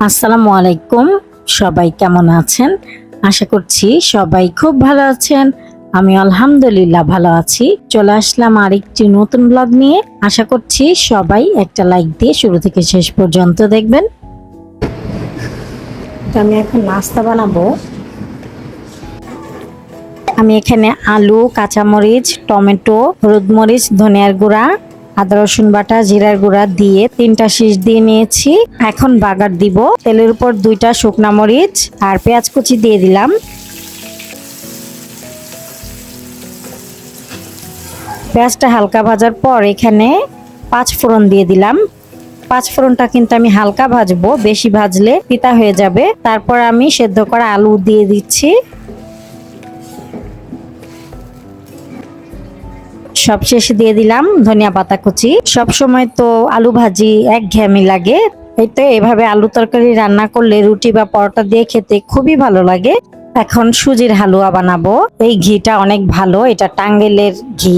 আসসালামু আলাইকুম, সবাই কেমন আছেন? আশা করছি সবাই খুব ভালো আছেন। আমি আলহামদুলিল্লাহ ভালো আছি। চলে আসলাম আরেকটি নতুন ব্লগ নিয়ে। আশা করছি সবাই একটা লাইক দিয়ে শুরু থেকে শেষ পর্যন্ত দেখবেন। আমি এখন নাস্তা বানাবো। আমি এখানে আলু, কাঁচামরিচ, টমেটো, হলুদ মরিচ, ধনিয়ার গুঁড়া, আদা রসুন বাটা, জিরার গুঁড়া দিয়ে 3টা শীষ দিয়ে নিয়েছি। এখন বাগার দিব। তেলের উপর 2টা শুকনা মরিচ আর পেঁয়াজ কুচি দিয়ে দিলাম। পেঁয়াজটা হালকা ভাজার পর এখানে 5 ফোড়ন দিয়ে দিলাম। 5 ফোড়নটা কিন্তু আমি হালকা ভাজবো, বেশি ভাজলে তিতা হয়ে যাবে। তারপর আমি সেদ্ধ করা আলু দিয়ে দিচ্ছি। সবশেষে দিয়ে দিলাম ধনিয়া পাতা কুচি। সব সময় তো আলু ভাজি একঘেয়েমি লাগে, এই তো এভাবে আলু তরকারি রান্না করলে রুটি বা পরোটা দিয়ে খেতে খুবই ভালো লাগে। এখন সুজির হালুয়া বানাবো। এই ঘিটা অনেক ভালো, এটা টাঙ্গাইলের ঘি,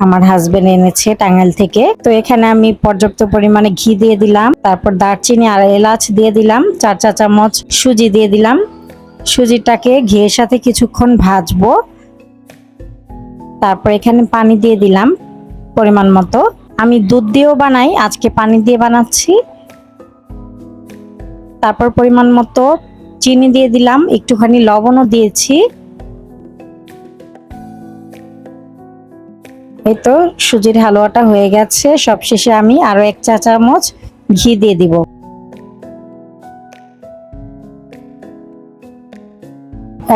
আমার হাজবেন্ড এনেছে টাঙ্গাইল থেকে। তো এখানে আমি পর্যাপ্ত পরিমাণে ঘি দিয়ে দিলাম। তারপর দারচিনি আর এলাচ দিয়ে দিলাম। 4 চা চামচ সুজি দিয়ে দিলাম। সুজিটাকে ঘিয়ের সাথে কিছুক্ষণ ভাজবো। তারপর এখানে পানি দিয়ে দিলাম পরিমাণ মতো। আমি দুধ দিয়েও বানাই, আজকে পানি দিয়ে বানাচ্ছি। তারপর পরিমাণ মতো চিনি দিয়ে দিলাম, একটুখানি লবণও দিয়েছি। এই তো সুজির হালুয়াটা হয়ে গেছে। সবশেষে আমি আরো 1 চা চামচ ঘি দিয়ে দিব।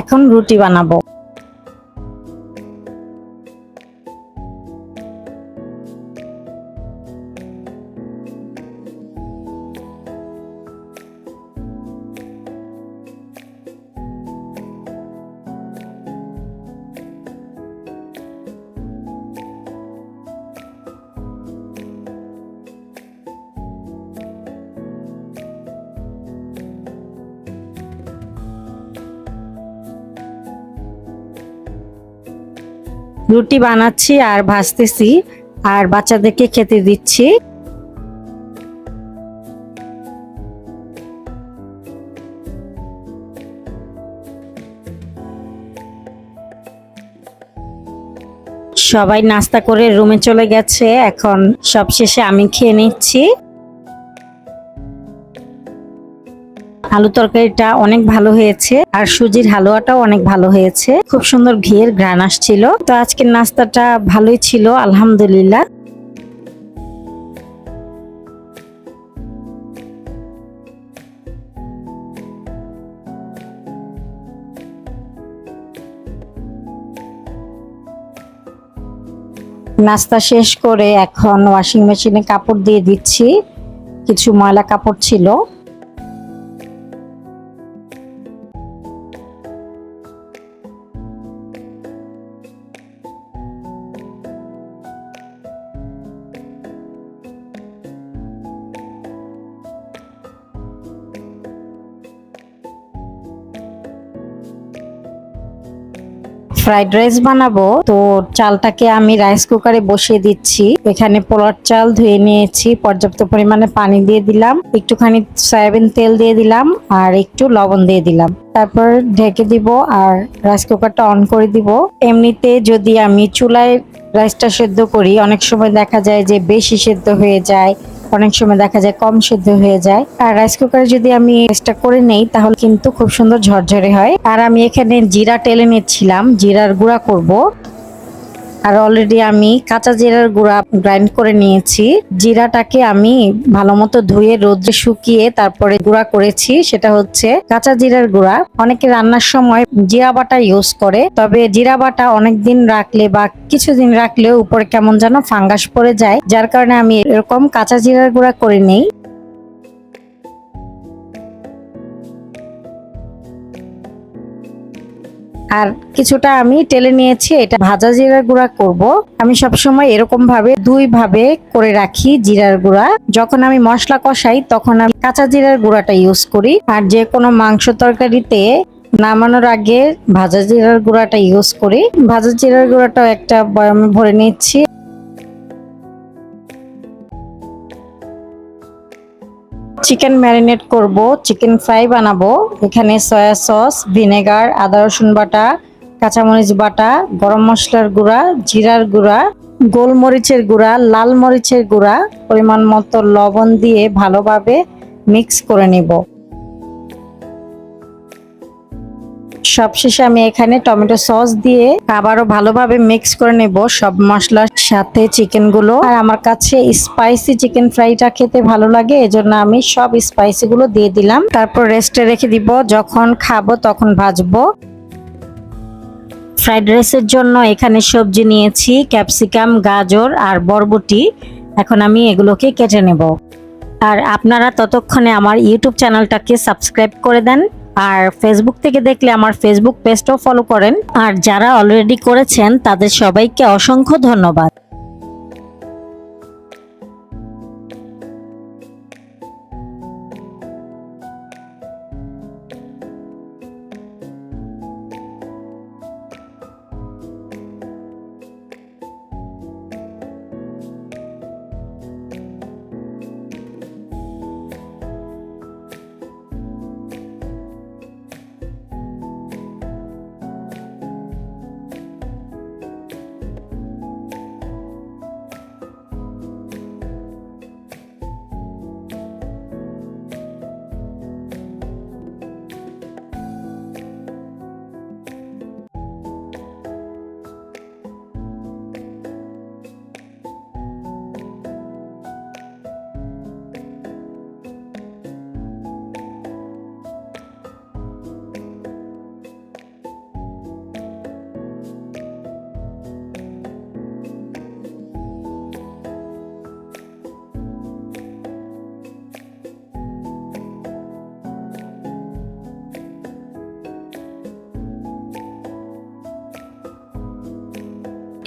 এখন রুটি বানাবো। রুটি বানাচ্ছি আর ভাজতেছি আর বাচ্চাদেরকে খেতে দিচ্ছি। সবাই নাস্তা করে রুমে চলে গেছে, এখন সবশেষে আমি খেয়ে নিচ্ছি। আলু তরকারিটা অনেক ভালো হয়েছে আর সুজির হালুয়াটাও অনেক ভালো হয়েছে। খুব সুন্দর ঘিয়ের ঘ্রাণ আসছিল। তো আজকের নাস্তাটা ভালোই ছিল আলহামদুলিল্লাহ। নাস্তা শেষ করে এখন ওয়াশিং মেশিনে কাপড় দিয়ে দিচ্ছি, কিছু ময়লা কাপড় ছিল। ফ্রাইড রাইস বানাবো, তো চালটাকে আমি রাইস কুকারে বসিয়ে দিচ্ছি। এখানে পোলার চাল ধুয়ে নিয়েছি, পর্যাপ্ত পরিমাণে পানি দিয়ে দিলাম, একটুখানি সয়াবিন তেল দিয়ে দিলাম আর একটু লবণ দিয়ে দিলাম। তারপর ঢেকে দিব আর রাইস কুকারটা অন করে দিব। এমনিতে যদি আমি চুলায় রাইসটা সেদ্ধ করি, অনেক সময় দেখা যায় যে বেশি সেদ্ধ হয়ে যায়, অনেক সময় দেখা যায় কম সেদ্ধ হয়ে যায়। আর রাইস কুকারে যদি আমি রাইসটা করে নেই তাহলে কিন্তু খুব সুন্দর ঝরঝরে হয়। আর আমি এখানে জিরা টেলে নিচ্ছিলাম, জিরার গুঁড়া করব। আর অলরেডি আমি কাঁচা জিরার গুঁড়া গ্রাইন্ড করে নিয়েছি। জিরাটাকে আমি ভালো মতো ধুয়ে রোদ্রে শুকিয়ে তারপরে গুঁড়া করেছি, সেটা হচ্ছে কাঁচা জিরার গুঁড়া। অনেকে রান্নার সময় জিরা বাটা ইউজ করে, তবে জিরা বাটা অনেকদিন রাখলে বা কিছুদিন রাখলেও উপরে কেমন যেন ফাঙ্গাস পড়ে যায়, যার কারণে আমি এরকম কাঁচা জিরার গুঁড়া করে নেই। আর কিছুটা আমি টেলে নিয়েছি, এটা ভাজা জিরার গুঁড়া করব। আমি সবসময় এরকম ভাবে 2 ভাবে করে রাখি জিরার গুঁড়া। যখন আমি মশলা কষাই তখন আমি কাঁচা জিরার গুঁড়াটা ইউজ করি, আর যে কোনো মাংস তরকারিতে নামানোর আগে ভাজা জিরার গুঁড়াটা ইউজ করি। ভাজা জিরার গুঁড়াটাও একটা বয়ামে ভরে নিচ্ছি। চিকেন ম্যারিনেট করব, চিকেন ফ্রাই বানাবো। এখানে সয়া সস, ভিনেগার, আদা রসুন বাটা, কাঁচামরিচ বাটা, গরম মশলার গুঁড়া, জিরার গুঁড়া, গোলমরিচের গুঁড়া, লাল মরিচের গুঁড়া, পরিমাণ মতো লবণ দিয়ে ভালোভাবে মিক্স করে নিব। সবশেষে আমি এখানে টমেটো সস দিয়ে আবারও ভালোভাবে মিক্স করে নেব সব মশলার সাথে চিকেন গুলো। আর আমার কাছে স্পাইসি চিকেন ফ্রাইটা খেতে ভালো লাগে, এজন্য আমি সব স্পাইসি গুলো দিয়ে দিলাম। তারপর রেস্টে রেখে দিব, যখন খাবো তখন ভাজবো। ফ্রাইড রাইসের জন্য এখানে সবজি নিয়েছি, ক্যাপসিকাম, গাজর আর বরবটি। এখন আমি এগুলোকে কেটে নেব। আর আপনারা ততক্ষণে আমার ইউটিউব চ্যানেলটাকে সাবস্ক্রাইব করে দেন, আর ফেসবুক থেকে দেখলে আমার ফেসবুক পেজটাও ফলো করেন। আর যারা অলরেডি করেছেন তাদের সবাইকে অসংখ্য ধন্যবাদ।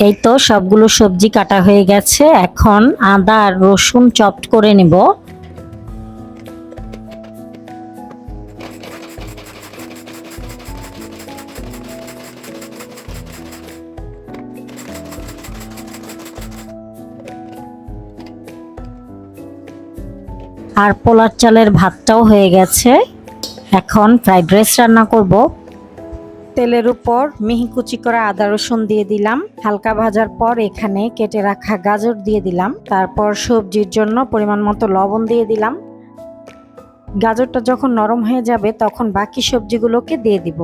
এই তো সবগুলো সবজি কাটা হয়ে গেছে। এখন আদা আর রসুন চপড করে নিব। আর পোলার চালের ভাতটাও হয়ে গেছে। এখন ফ্রাইড রাইস রান্না করব। তেলের উপর মিহি কুচি করা আদা রসুন দিয়ে দিলাম। হালকা ভাজার পর এখানে কেটে রাখা গাজর দিয়ে দিলাম। তারপর সবজির জন্য পরিমাণ মতো লবণ দিয়ে দিলাম। গাজরটা যখন নরম হয়ে যাবে তখন বাকি সবজিগুলোকে দিয়ে দিব।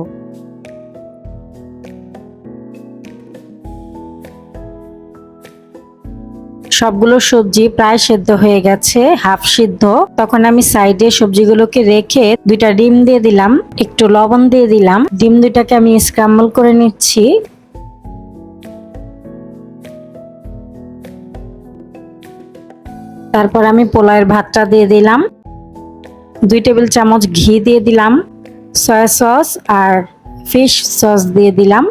সবগুলো সবজি প্রায় সেদ্ধ হয়ে গেছে, হাফ সিদ্ধ। তখন আমি সাইডে সবজিগুলোকে রেখে দুইটা ডিম দিয়ে দিলাম, একটু লবণ দিয়ে দিলাম। ডিম দুইটাকে আমি স্ক্র্যাম্বল করে নিচ্ছি। তারপর আমি পোলাওয়ের ভাতটা দিয়ে দিলাম, 2 টেবিল চামচ ঘি দিয়ে দিলাম, সয়া সস আর ফিশ সস দিয়ে দিলাম।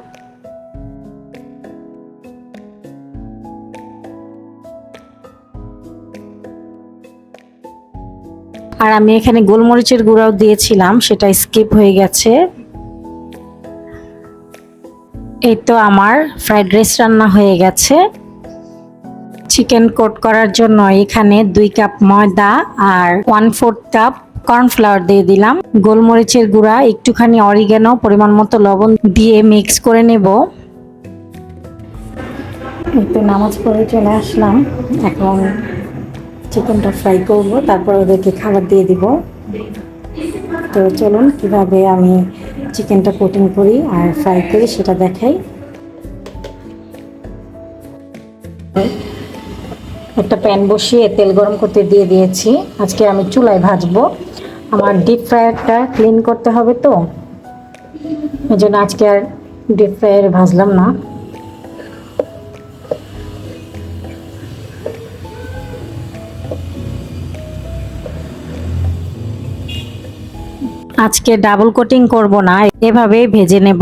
আর আমি এখানে গোলমরিচের গুঁড়াও দিয়েছিলাম, সেটা স্কিপ হয়ে গেছে। এই তো আমার ফ্রাইড রাইস রান্না হয়ে গেছে। চিকেন কোট করার জন্য এখানে 2 কাপ ময়দা আর 1/4 কাপ কর্নফ্লাওয়ার দিয়ে দিলাম। গোলমরিচের গুঁড়া, একটুখানি অরিগানো, পরিমাণ মতো লবণ দিয়ে মিক্স করে নেব। একটু নামাজ পড়ে চলে আসলাম। এখন চিকেনটা ফ্রাই করব, তারপর ওদেরকে খাবার দিয়ে দিব। তো চলুন কিভাবে আমি চিকেনটা কোটিং করি আর ফ্রাই করি সেটা দেখাই। একটা প্যান বসিয়ে তেল গরম করতে দিয়ে দিয়েছি। আজকে আমি চুলায় ভাজবো। আমার ডিপ ফ্রায়ারটা ক্লিন করতে হবে, তো এই জন্য আজকে আর ডিপ ফ্রায়ারে ভাজলাম না। আজকে ডাবল কোটিং করব না, এভাবেই ভেজে নেব।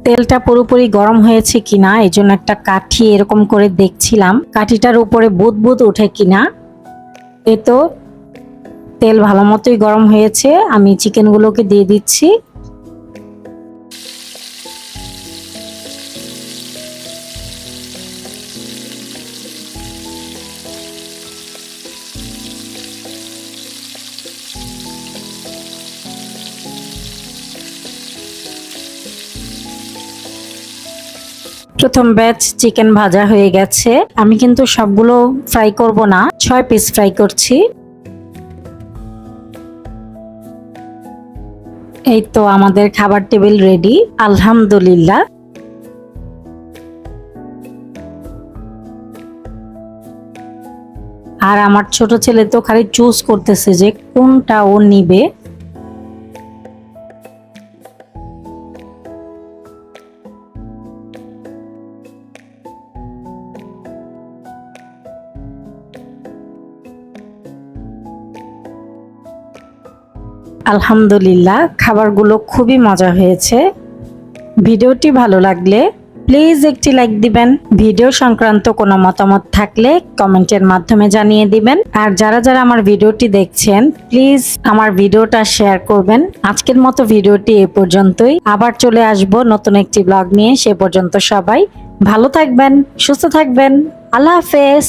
তেলটা পুরোপুরি গরম হয়েছে কিনা এই জন্য একটা কাঠি এরকম করে দেখছিলাম, কাঠিটার উপরে বুদবুদ ওঠে কিনা। এই তো তেল ভালো মতোই গরম হয়েছে, আমি চিকেনগুলোকে দিয়ে দিচ্ছি। প্রথম ব্যাচ চিকেন ভাজা হয়ে গেছে। আমি কিন্তু সবগুলো ফ্রাই করব না, 6 পিস ফ্রাই করছি। এই তো আমাদের খাবার টেবিল রেডি, আলহামদুলিল্লাহ। আর আমার ছোট ছেলে তো খালি চুজ করতেছে যে কোনটা ও নিবে। আলহামদুলিল্লাহ, খাবারগুলো খুবই মজা হয়েছে। ভিডিওটি ভালো লাগলে প্লিজ একটি লাইক দিবেন। ভিডিও সংক্রান্ত কোনো মতামত থাকলে কমেন্টের মাধ্যমে জানিয়ে দিবেন। আর যারা যারা আমার ভিডিওটি দেখছেন প্লিজ আমার ভিডিওটা শেয়ার করবেন। আজকের মতো ভিডিওটি এ পর্যন্তই। আবার চলে আসব নতুন একটি ব্লগ নিয়ে। সে পর্যন্ত সবাই ভালো থাকবেন, সুস্থ থাকবেন। আল্লাহ হাফেজ।